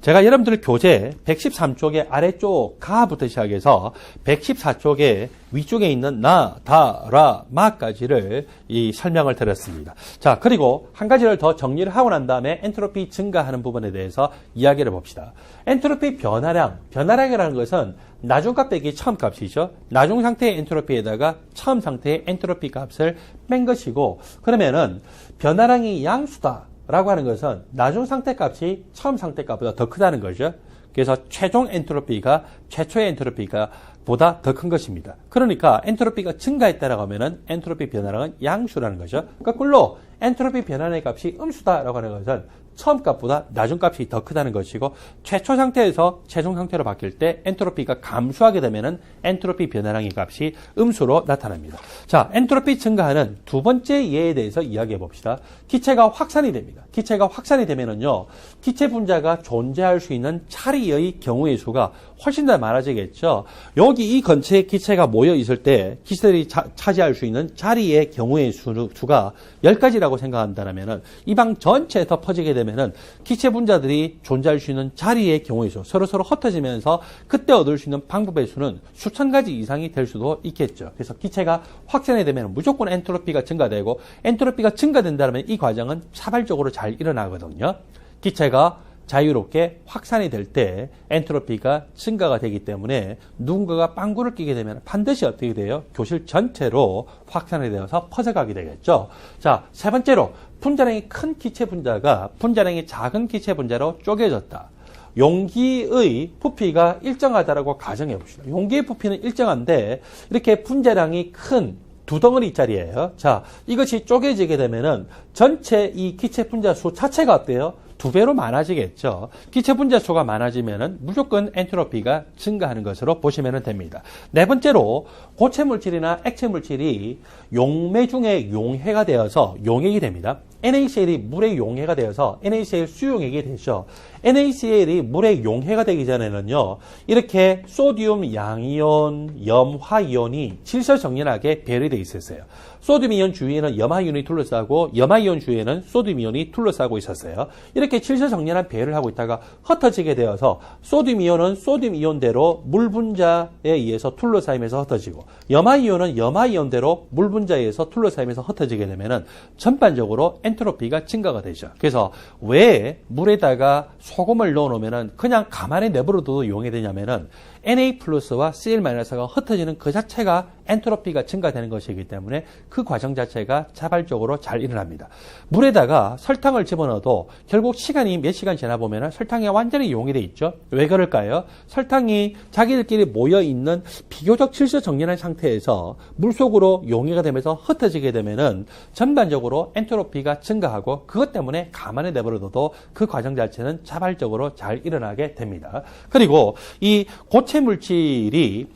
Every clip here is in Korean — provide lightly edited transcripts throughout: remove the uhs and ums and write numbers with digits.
제가 여러분들 교재 113쪽의 아래쪽 가부터 시작해서 114쪽의 위쪽에 있는 나, 다, 라, 마까지를 이 설명을 드렸습니다. 자, 그리고 한 가지를 더 정리를 하고 난 다음에 엔트로피 증가하는 부분에 대해서 이야기를 봅시다. 엔트로피 변화량이라는 것은 나중값 빼기 처음값이죠. 나중 상태의 엔트로피에다가 처음 상태의 엔트로피 값을 뺀 것이고, 그러면은 변화량이 양수다 라고 하는 것은 나중 상태 값이 처음 상태 값보다 더 크다는 거죠. 그래서 최종 엔트로피가 최초의 엔트로피가 보다 더 큰 것입니다. 그러니까 엔트로피가 증가했다라고 하면은 엔트로피 변화량은 양수라는 거죠. 거꾸로 엔트로피 변화량의 값이 음수다라고 하는 것은 처음 값보다 나중 값이 더 크다는 것이고, 최초 상태에서 최종 상태로 바뀔 때 엔트로피가 감소하게 되면은 엔트로피 변화량의 값이 음수로 나타납니다. 자, 엔트로피 증가하는 두 번째 예에 대해서 이야기해 봅시다. 기체가 확산이 됩니다. 기체가 확산이 되면은요, 기체 분자가 존재할 수 있는 자리의 경우의 수가 훨씬 더 많아지겠죠. 여기 이 근처에 기체가 모여 있을 때 기체들이 차지할 수 있는 자리의 경우의 수가 10가지라고 생각한다면은 이 방 전체에서 퍼지게 되면은 기체 분자들이 존재할 수 있는 자리의 경우의 수, 서로 흩어지면서 그때 얻을 수 있는 방법의 수는 수천 가지 이상이 될 수도 있겠죠. 그래서 기체가 확산이 되면 무조건 엔트로피가 증가되고, 엔트로피가 증가된다면 이 과정은 자발적으로 잘 일어나거든요. 기체가 자유롭게 확산이 될 때 엔트로피가 증가가 되기 때문에 누군가가 빵구를 끼게 되면 반드시 어떻게 돼요? 교실 전체로 확산이 되어서 퍼져가게 되겠죠. 자, 세 번째로 분자량이 큰 기체 분자가 분자량이 작은 기체 분자로 쪼개졌다. 용기의 부피가 일정하다라고 가정해 봅시다. 용기의 부피는 일정한데 이렇게 분자량이 큰 두 덩어리짜리예요. 자, 이것이 쪼개지게 되면은 전체 이 기체 분자 수 자체가 어때요? 2배로 많아지겠죠. 기체 분자 수가 많아지면은 무조건 엔트로피가 증가하는 것으로 보시면 됩니다. 네 번째로 고체 물질이나 액체 물질이 용매 중에 용해가 되어서 용액이 됩니다. NaCl이 물의 용해가 되어서 NaCl 수용액이 되죠. NaCl이 물의 용해가 되기 전에는요, 이렇게 소듐 양이온, 염화이온이 질서정연하게 배열되어 있었어요. 소듐 이온 주위에는 염화이온이 둘러싸고 염화이온 주위에는 소듐 이온이 둘러싸고 있었어요. 이렇게 질서정연한 배열을 하고 있다가 흩어지게 되어서 소듐 이온은 소듐 이온대로 물 분자에 의해서 둘러싸이면서 흩어지고, 염화이온은 염화이온대로 물 분자에 의해서 둘러싸이면서 흩어지게 되면은 전반적으로 엔트로피가 증가가 되죠. 그래서 왜 물에다가 소금을 넣어 놓으면은 그냥 가만히 내버려둬도 용해 되냐면은 Na 플러스와 Cl-가 흩어지는 그 자체가 엔트로피가 증가되는 것이기 때문에 그 과정 자체가 자발적으로 잘 일어납니다. 물에다가 설탕을 집어넣어도 결국 시간이 몇 시간 지나 보면은 설탕이 완전히 용해돼 있죠. 왜 그럴까요? 설탕이 자기들끼리 모여 있는 비교적 질서 정연한 상태에서 물 속으로 용해가 되면서 흩어지게 되면은 전반적으로 엔트로피가 증가하고, 그것 때문에 가만히 내버려둬도 그 과정 자체는 자발적으로 잘 일어나게 됩니다. 그리고 이 고체 물질이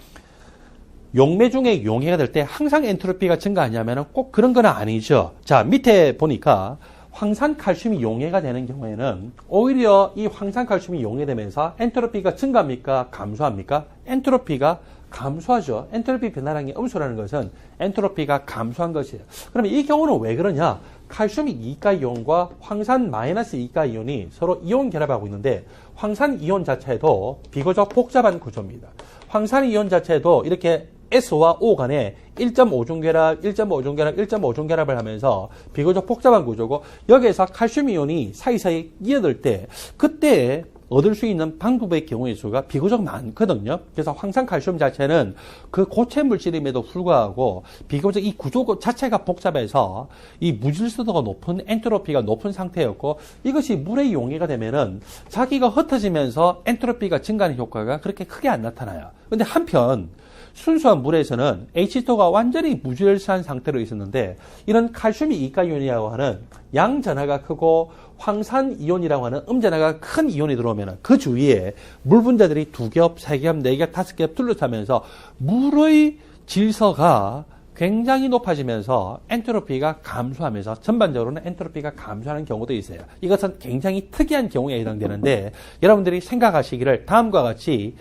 용매 중에 용해가 될 때 항상 엔트로피가 증가하냐면 꼭 그런 건 아니죠. 자, 밑에 보니까 황산칼슘이 용해가 되는 경우에는 오히려 이 황산칼슘이 용해되면서 엔트로피가 증가합니까? 감소합니까? 엔트로피가 감소하죠. 엔트로피 변화량이 음수라는 것은 엔트로피가 감소한 것이에요. 그러면 이 경우는 왜 그러냐? 칼슘 이가 이온과 황산 마이너스 이가 이온이 서로 이온 결합하고 있는데, 황산 이온 자체도 비교적 복잡한 구조입니다. 황산 이온 자체도 이렇게 S와 O 간에 1.5중 결합, 1.5중 결합, 1.5중 결합을 하면서 비교적 복잡한 구조고, 여기에서 칼슘 이온이 사이사이 끼어들 때 그때 얻을 수 있는 방법의 경우의 수가 비교적 많거든요. 그래서 황산칼슘 자체는 그 고체 물질임에도 불구하고 비교적 이 구조 자체가 복잡해서 이 무질서도가 높은 엔트로피가 높은 상태였고, 이것이 물의 용해가 되면은 자기가 흩어지면서 엔트로피가 증가하는 효과가 그렇게 크게 안 나타나요. 근데 한편 순수한 물에서는 H2가 완전히 무질서한 상태로 있었는데, 이런 칼슘이 이가이온이라고 하는 양전하가 크고 황산이온이라고 하는 음전하가 큰 이온이 들어오면 그 주위에 물 분자들이 2겹, 3겹, 4겹, 5겹 둘러싸면서 물의 질서가 굉장히 높아지면서 엔트로피가 감소하면서 전반적으로는 엔트로피가 감소하는 경우도 있어요. 이것은 굉장히 특이한 경우에 해당되는데, 여러분들이 생각하시기를 다음과 같이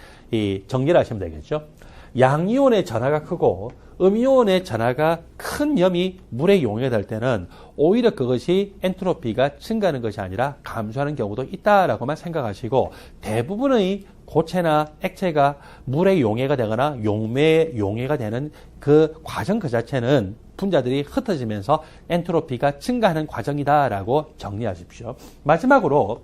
정리를 하시면 되겠죠. 양이온의 전하가 크고 음이온의 전하가 큰 염이 물에 용해가 될 때는 오히려 그것이 엔트로피가 증가하는 것이 아니라 감소하는 경우도 있다라고만 생각하시고, 대부분의 고체나 액체가 물에 용해가 되거나 용매에 용해가 되는 그 과정 그 자체는 분자들이 흩어지면서 엔트로피가 증가하는 과정이다라고 정리하십시오. 마지막으로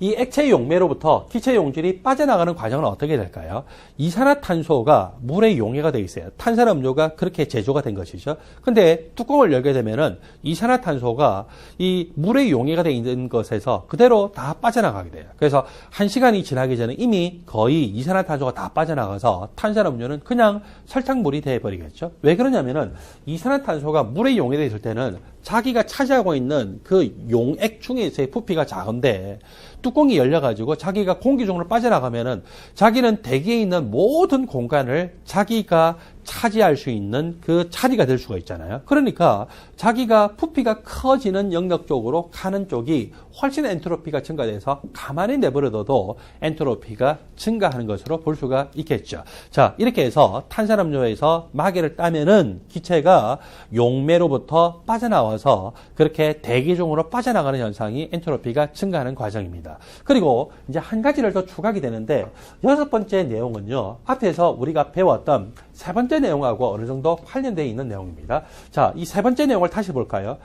이 액체 용매로부터 기체 용질이 빠져나가는 과정은 어떻게 될까요? 이산화탄소가 물에 용해가 되어 있어요. 탄산음료가 그렇게 제조가 된 것이죠. 근데 뚜껑을 열게 되면은 이산화탄소가 이 물에 용해가 되어 있는 것에서 그대로 다 빠져나가게 돼요. 그래서 1시간이 지나기 전에 이미 거의 이산화탄소가 다 빠져나가서 탄산음료는 그냥 설탕물이 되어버리겠죠. 왜 그러냐면은 이산화탄소가 물에 용해되어 있을 때는 자기가 차지하고 있는 그 용액 중에서의 부피가 작은데 뚜껑이 열려가지고 자기가 공기 중으로 빠져나가면은 자기는 대기에 있는 모든 공간을 자기가 차지할 수 있는 그 자리가 될 수가 있잖아요. 그러니까 자기가 부피가 커지는 영역 쪽으로 가는 쪽이 훨씬 엔트로피가 증가돼서 가만히 내버려둬도 엔트로피가 증가하는 것으로 볼 수가 있겠죠. 자, 이렇게 해서 탄산음료에서 마개를 따면은 기체가 용매로부터 빠져나와서 그렇게 대기 중으로 빠져나가는 현상이 엔트로피가 증가하는 과정입니다. 그리고 이제 한 가지를 더 추가하게 되는데, 6번째 내용은요, 앞에서 우리가 배웠던 3번째 내용하고 어느 정도 관련되어 있는 내용입니다. 자, 이 3번째 내용을 다시 볼까요?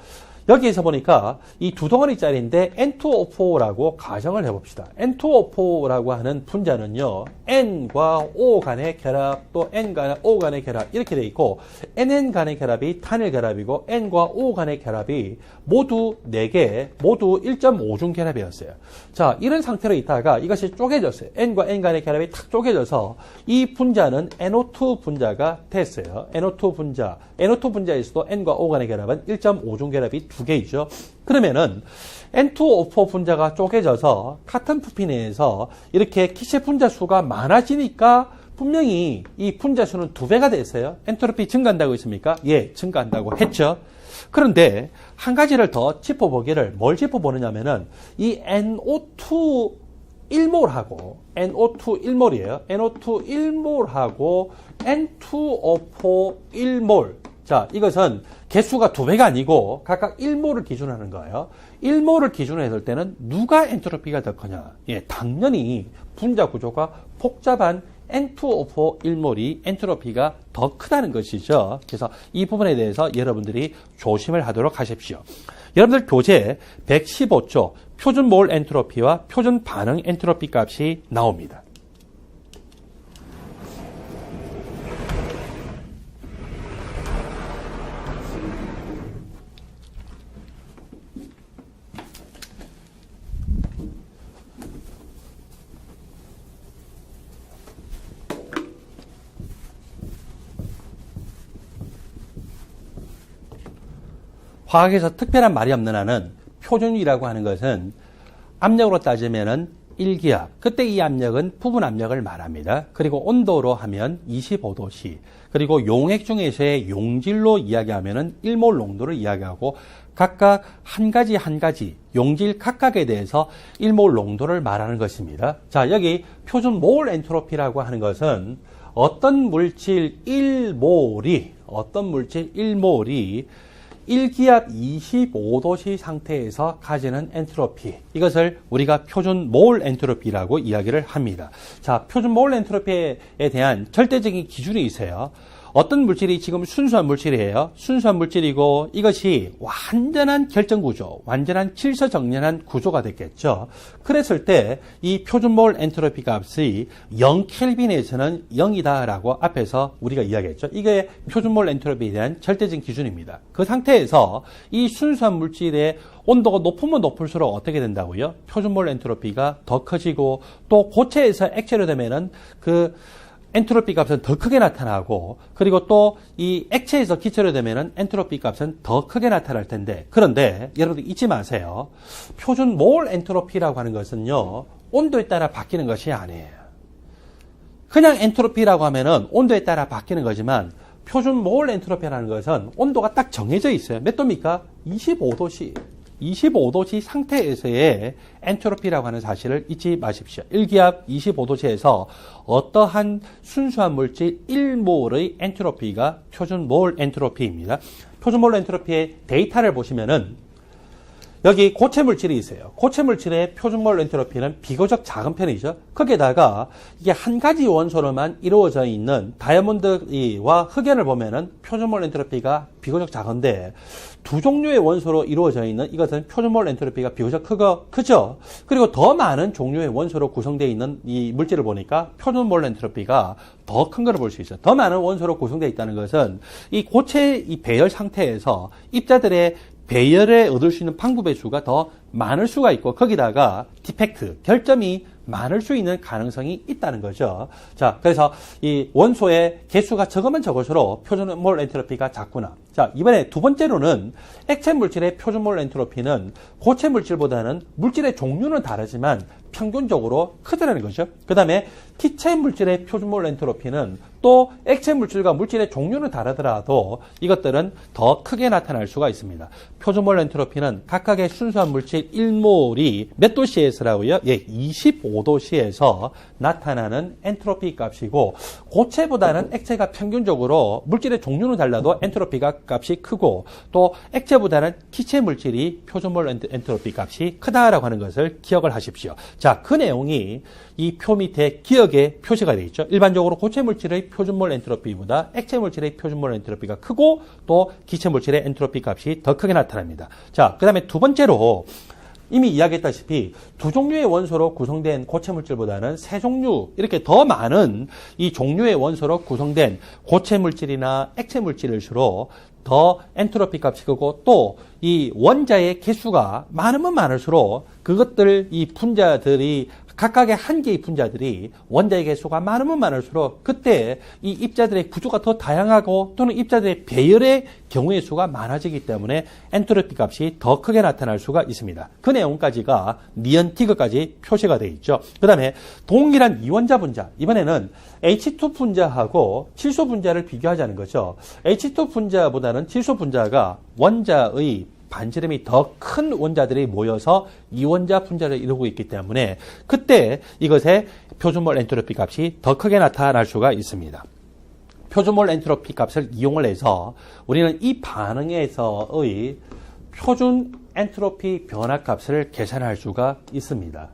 여기에서 보니까 이 두 덩어리짜리인데 N2O4라고 가정을 해봅시다. N2O4라고 하는 분자는요, N과 O 간의 결합, 또 N과 O 간의 결합 이렇게 되어 있고, NN 간의 결합이 단일 결합이고 N과 O 간의 결합이 모두 4개, 모두 1.5중 결합이었어요. 자, 이런 상태로 있다가 이것이 쪼개졌어요. N과 N 간의 결합이 탁 쪼개져서 이 분자는 NO2 분자가 됐어요. NO2 분자. NO2 분자에서도 N과 O 간의 결합은 1.5중 결합이 2개이죠. 그러면은 N2O4 분자가 쪼개져서 같은 부피 내에서 이렇게 기체 분자 수가 많아지니까 분명히 이 분자 수는 2배가 됐어요. 엔트로피 증가한다고 했습니까? 예, 증가한다고 했죠. 그런데 한 가지를 더 짚어보기를 뭘 짚어보느냐면은 이 NO2 1몰하고 NO2 1몰이에요. NO2 1몰하고 N2O4 1몰. 자, 이것은 개수가 2배가 아니고 각각 1몰을 기준으로 하는 거예요. 1몰을 기준으로 했을 때는 누가 엔트로피가 더 크냐? 예, 당연히 분자 구조가 복잡한 N2O4 1몰이 엔트로피가 더 크다는 것이죠. 그래서 이 부분에 대해서 여러분들이 조심을 하도록 하십시오. 여러분들 교재 115조 표준 몰 엔트로피와 표준 반응 엔트로피 값이 나옵니다. 화학에서 특별한 말이 없는 한은 표준이라고 하는 것은 압력으로 따지면은 1기압. 그때 이 압력은 부분 압력을 말합니다. 그리고 온도로 하면 25도씨. 그리고 용액 중에서의 용질로 이야기하면은 1몰 농도를 이야기하고 각각 한 가지 용질 각각에 대해서 1몰 농도를 말하는 것입니다. 자, 여기 표준 몰 엔트로피라고 하는 것은 어떤 물질 1몰이 1기압 25도씨 상태에서 가지는 엔트로피, 이것을 우리가 표준 몰 엔트로피라고 이야기를 합니다. 자, 표준 몰 엔트로피에 대한 절대적인 기준이 있어요. 어떤 물질이 지금 순수한 물질이에요. 순수한 물질이고 이것이 완전한 결정구조, 완전한 질서정연한 구조가 됐겠죠. 그랬을 때 이 표준몰 엔트로피 값이 0켈빈에서는 0이다라고 앞에서 우리가 이야기했죠. 이게 표준몰 엔트로피에 대한 절대적인 기준입니다. 그 상태에서 이 순수한 물질의 온도가 높으면 높을수록 어떻게 된다고요? 표준몰 엔트로피가 더 커지고, 또 고체에서 액체로 되면은 그 엔트로피 값은 더 크게 나타나고, 그리고 또 이 액체에서 기체로 되면은 엔트로피 값은 더 크게 나타날 텐데, 그런데 여러분들 잊지 마세요. 표준 몰 엔트로피라고 하는 것은요, 온도에 따라 바뀌는 것이 아니에요. 그냥 엔트로피라고 하면은 온도에 따라 바뀌는 거지만, 표준 몰 엔트로피라는 것은 온도가 딱 정해져 있어요. 몇 도입니까? 25도씨. 25도씨 상태에서의 엔트로피라고 하는 사실을 잊지 마십시오. 1기압 25도씨에서 어떠한 순수한 물질 1몰의 엔트로피가 표준몰 엔트로피입니다. 표준몰 엔트로피의 데이터를 보시면은 여기 고체 물질이 있어요. 고체 물질의 표준몰 엔트로피는 비교적 작은 편이죠. 거기에다가 이게 한 가지 원소로만 이루어져 있는 다이아몬드와 흑연을 보면은 표준몰 엔트로피가 비교적 작은데 두 종류의 원소로 이루어져 있는 이것은 표준몰 엔트로피가 비교적 크죠. 그리고 더 많은 종류의 원소로 구성되어 있는 이 물질을 보니까 표준몰 엔트로피가 더 큰 것을 볼 수 있어요. 더 많은 원소로 구성되어 있다는 것은 이 고체 이 배열 상태에서 입자들의 배열에 얻을 수 있는 방부배 수가 더 많을 수가 있고 거기다가 디펙트, 결점이 많을 수 있는 가능성이 있다는 거죠. 자, 그래서 이 원소의 개수가 적으면 적을수록 표준몰 엔트로피가 작구나. 자, 이번에 두 번째로는 액체 물질의 표준몰 엔트로피는 고체 물질보다는 물질의 종류는 다르지만 평균적으로 크다는 거죠. 그 다음에 기체 물질의 표준몰 엔트로피는 또 액체 물질과 물질의 종류는 다르더라도 이것들은 더 크게 나타날 수가 있습니다. 표준몰 엔트로피는 각각의 순수한 물질 1몰이 몇 도씨에서라고요? 예, 25도씨에서 나타나는 엔트로피 값이고 고체보다는 액체가 평균적으로 물질의 종류는 달라도 엔트로피가 값이 크고 또 액체보다는 기체 물질이 표준몰 엔트로피 값이 크다라고 하는 것을 기억을 하십시오. 자, 그 내용이 이 표 밑에 기억에 표시가 되어 있죠. 일반적으로 고체 물질의 표준몰 엔트로피보다 액체 물질의 표준몰 엔트로피가 크고 또 기체 물질의 엔트로피 값이 더 크게 나타납니다. 자, 그 다음에 두 번째로 이미 이야기했다시피 두 종류의 원소로 구성된 고체 물질보다는 세 종류 이렇게 더 많은 이 종류의 원소로 구성된 고체 물질이나 액체 물질일수록 더 엔트로피 값이 크고 또 이 원자의 개수가 많으면 많을수록 그것들 이 분자들이 각각의 한 개의 분자들이 원자의 개수가 많으면 많을수록 그때 이 입자들의 구조가 더 다양하고 또는 입자들의 배열의 경우의 수가 많아지기 때문에 엔트로피 값이 더 크게 나타날 수가 있습니다. 그 내용까지가 니은 디귿까지 표시가 되어 있죠. 그 다음에 동일한 이원자 분자, 이번에는 H2 분자하고 질소 분자를 비교하자는 거죠. H2 분자보다는 질소 분자가 원자의 반지름이 더 큰 원자들이 모여서 이원자 분자를 이루고 있기 때문에 그때 이것의 표준몰 엔트로피 값이 더 크게 나타날 수가 있습니다. 표준몰 엔트로피 값을 이용을 해서 우리는 이 반응에서의 표준 엔트로피 변화 값을 계산할 수가 있습니다.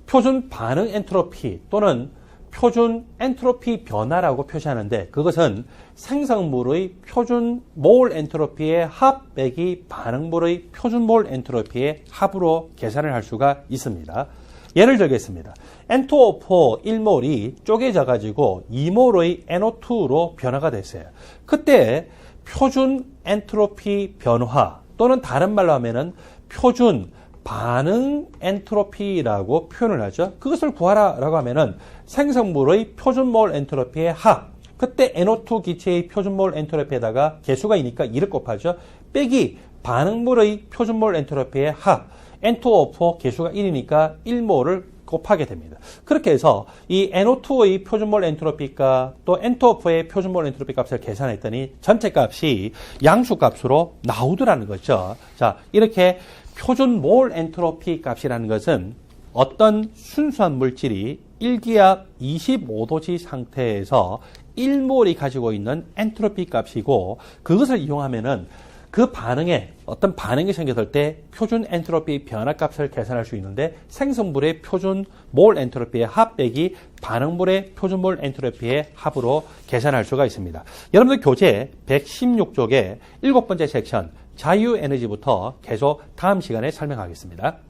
표준 반응 엔트로피 또는 표준 엔트로피 변화라고 표시하는데 그것은 생성물의 표준 몰 엔트로피의 합 빼기 반응물의 표준 몰 엔트로피의 합으로 계산을 할 수가 있습니다. 예를 들겠습니다. N2O4 1몰이 쪼개져 가지고 2몰의 NO2로 변화가 됐어요. 그때 표준 엔트로피 변화 또는 다른 말로 하면은 표준 반응 엔트로피라고 표현을 하죠. 그것을 구하라라고 하면은 생성물의 표준몰 엔트로피의 합, 그때 NO2 기체의 표준몰 엔트로피에다가 개수가 2니까 2를 곱하죠. 빼기 반응물의 표준몰 엔트로피의 합, N2O4 개수가 1이니까 1몰을 곱하게 됩니다. 그렇게 해서 이 NO2의 표준몰 엔트로피가 또 N2O4의 표준몰 엔트로피 값을 계산했더니 전체 값이 양수 값으로 나오더라는 거죠. 자, 이렇게 표준몰 엔트로피 값이라는 것은 어떤 순수한 물질이 1기압 25도씨 상태에서 1몰이 가지고 있는 엔트로피 값이고 그것을 이용하면은 그 반응에 어떤 반응이 생겼을 때 표준 엔트로피 변화 값을 계산할 수 있는데 생성물의 표준 몰 엔트로피의 합 빼기 반응물의 표준 몰 엔트로피의 합으로 계산할 수가 있습니다. 여러분들 교재 116쪽의 7번째 섹션 자유에너지부터 계속 다음 시간에 설명하겠습니다.